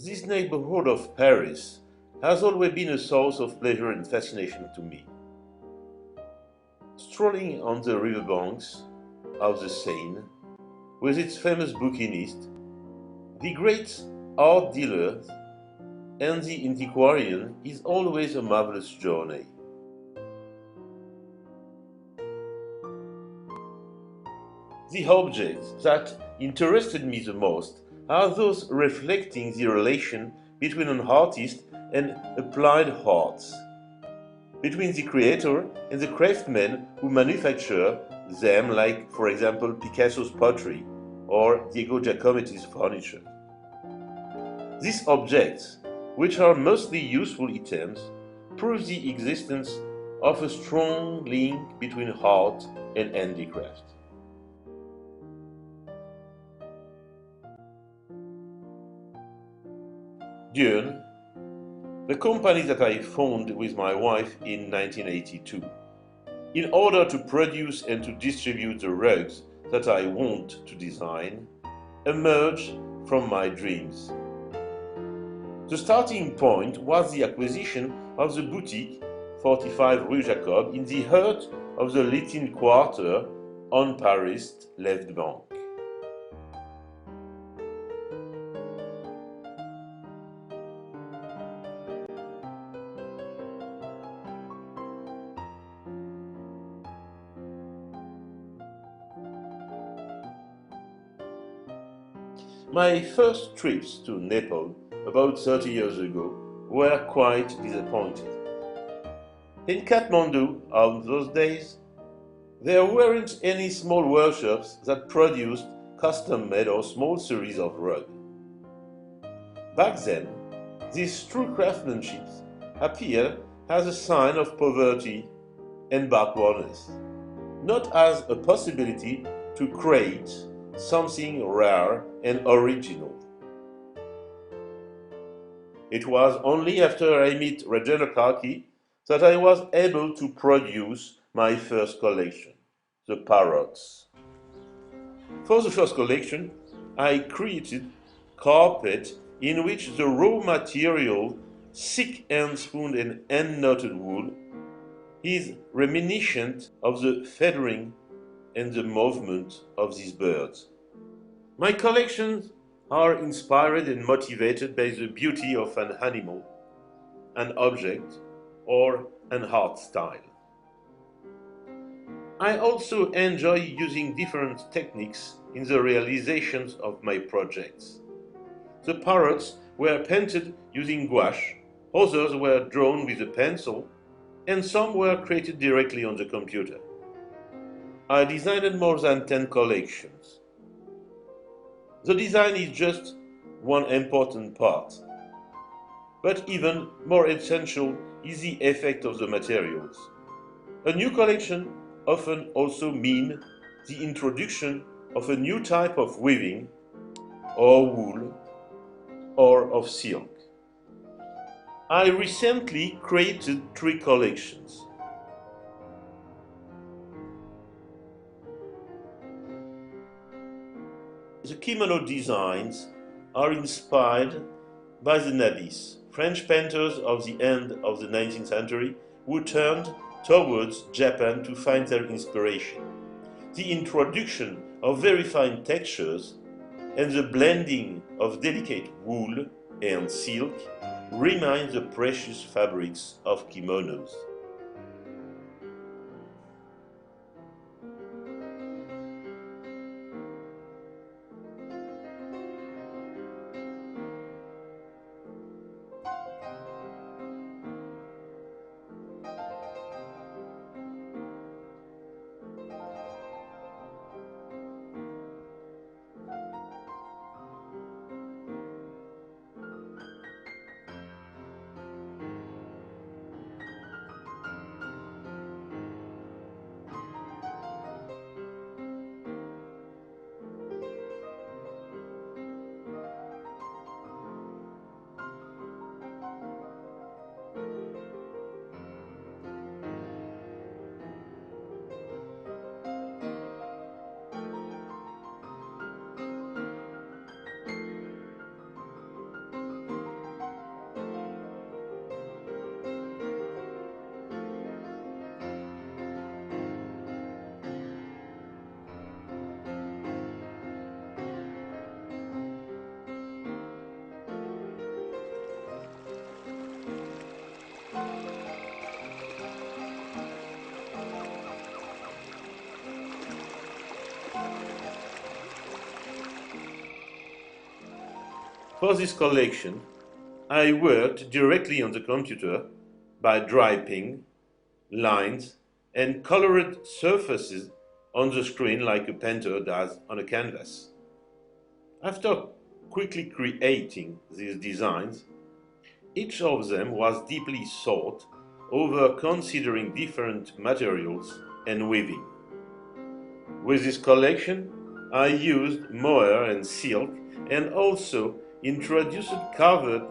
This neighborhood of Paris has always been a source of pleasure and fascination to me. Strolling on the riverbanks of the Seine, with its famous bouquinist, the great art dealers, and the antiquarian is always a marvelous journey. The objects that interested me the most are those reflecting the relation between an artist and applied arts, between the creator and the craftsmen who manufacture them, like, for example, Picasso's pottery or Diego Giacometti's furniture. These objects, which are mostly useful items, prove the existence of a strong link between art and handicraft. Diurne, the company that I founded with my wife in 1982, in order to produce and to distribute the rugs that I want to design, emerged from my dreams. The starting point was the acquisition of the boutique 45 Rue Jacob in the heart of the Latin Quarter on Paris' left bank. My first trips to Nepal, about 30 years ago, were quite disappointing. In Kathmandu, on those days, there weren't any small workshops that produced custom-made or small series of rugs. Back then, this true craftsmanship appeared as a sign of poverty and backwardness, not as a possibility to create something rare and original. It was only after I met Rajendra Karki that I was able to produce my first collection, the parrots. For the first collection, I created carpet in which the raw material, thick hand-spun and hand-knotted wool, is reminiscent of the feathering and the movement of these birds. My collections are inspired and motivated by the beauty of an animal, an object, or an art style. I also enjoy using different techniques in the realizations of my projects. The parrots were painted using gouache, others were drawn with a pencil, and some were created directly on the computer. I designed more than 10 collections. The design is just one important part, but even more essential is the effect of the materials. A new collection often also means the introduction of a new type of weaving, or wool, or of silk. I recently created 3 collections. The kimono designs are inspired by the nabis, French painters of the end of the 19th century who turned towards Japan to find their inspiration. The introduction of very fine textures and the blending of delicate wool and silk remind the precious fabrics of kimonos. For this collection, I worked directly on the computer by draping lines and colored surfaces on the screen like a painter does on a canvas. After quickly creating these designs, each of them was deeply thought over, considering different materials and weaving. With this collection, I used mohair and silk and also introduced carved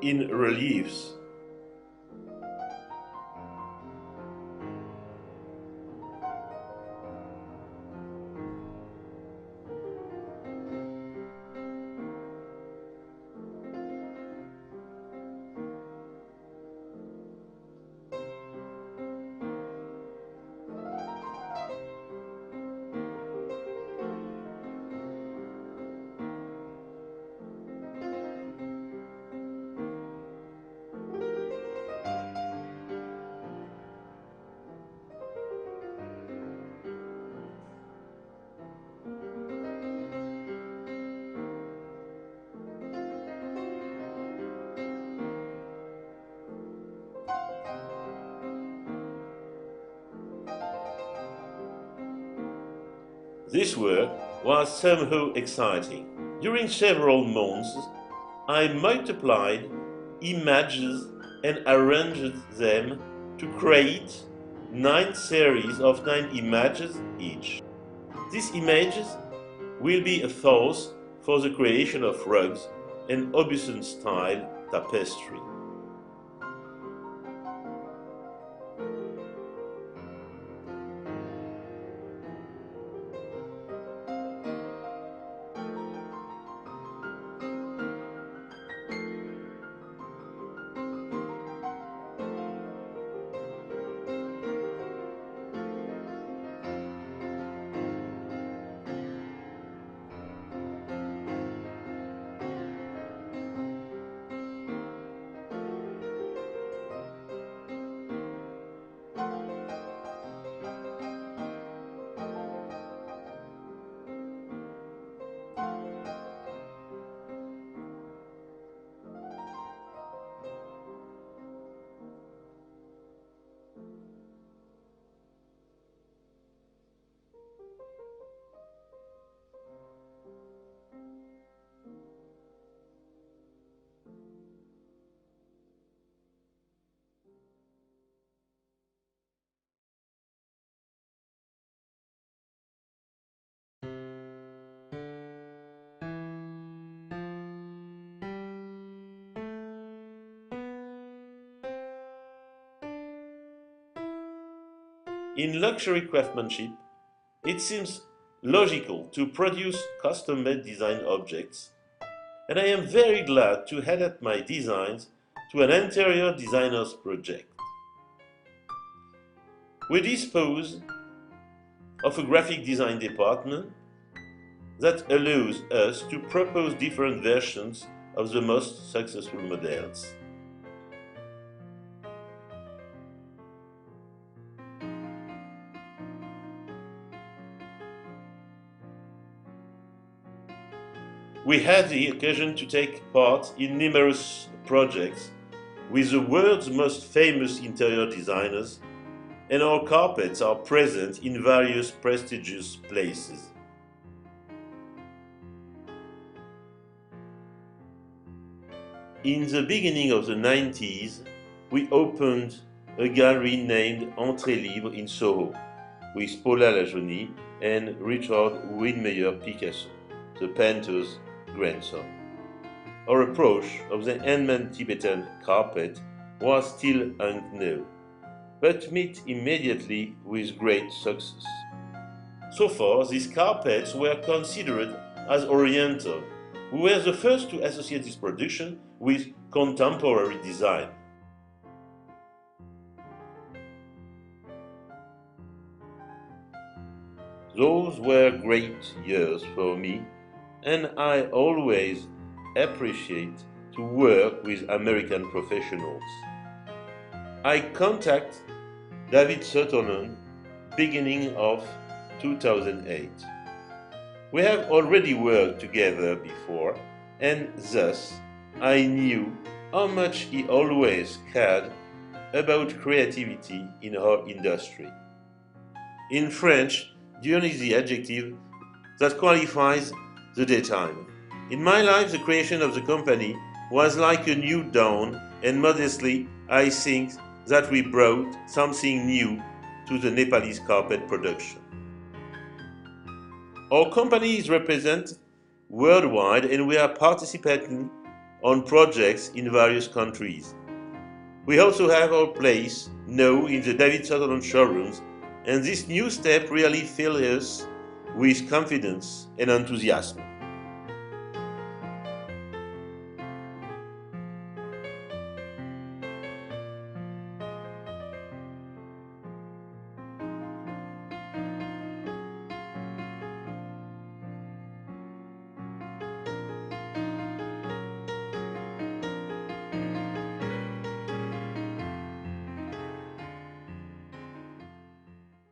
in reliefs. This work was somehow exciting. During several months, I multiplied images and arranged them to create 9 series of 9 images each. These images will be a source for the creation of rugs and Aubusson-style tapestry. In luxury craftsmanship, it seems logical to produce custom-made design objects, and I am very glad to adapt my designs to an interior designer's project. We dispose of a graphic design department that allows us to propose different versions of the most successful models. We had the occasion to take part in numerous projects with the world's most famous interior designers, and our carpets are present in various prestigious places. In the beginning of the 90s, we opened a gallery named Entrée Libre in Soho with Paula Lajaunie and Richard Widmeyer Picasso, the painter's grandson. Our approach of the handmade Tibetan carpet was still unknown, but met immediately with great success. So far, these carpets were considered as Oriental. We were the first to associate this production with contemporary design. Those were great years for me, and I always appreciate to work with American professionals. I contact David Sutherland beginning of 2008. We have already worked together before, and thus I knew how much he always cared about creativity in our industry. In French, diurne is the adjective that qualifies the daytime. In my life, the creation of the company was like a new dawn, and modestly, I think that we brought something new to the Nepalese carpet production. Our company is represented worldwide, and we are participating on projects in various countries. We also have our place now in the David Sutherland showrooms, and this new step really fills us with confidence and enthusiasm.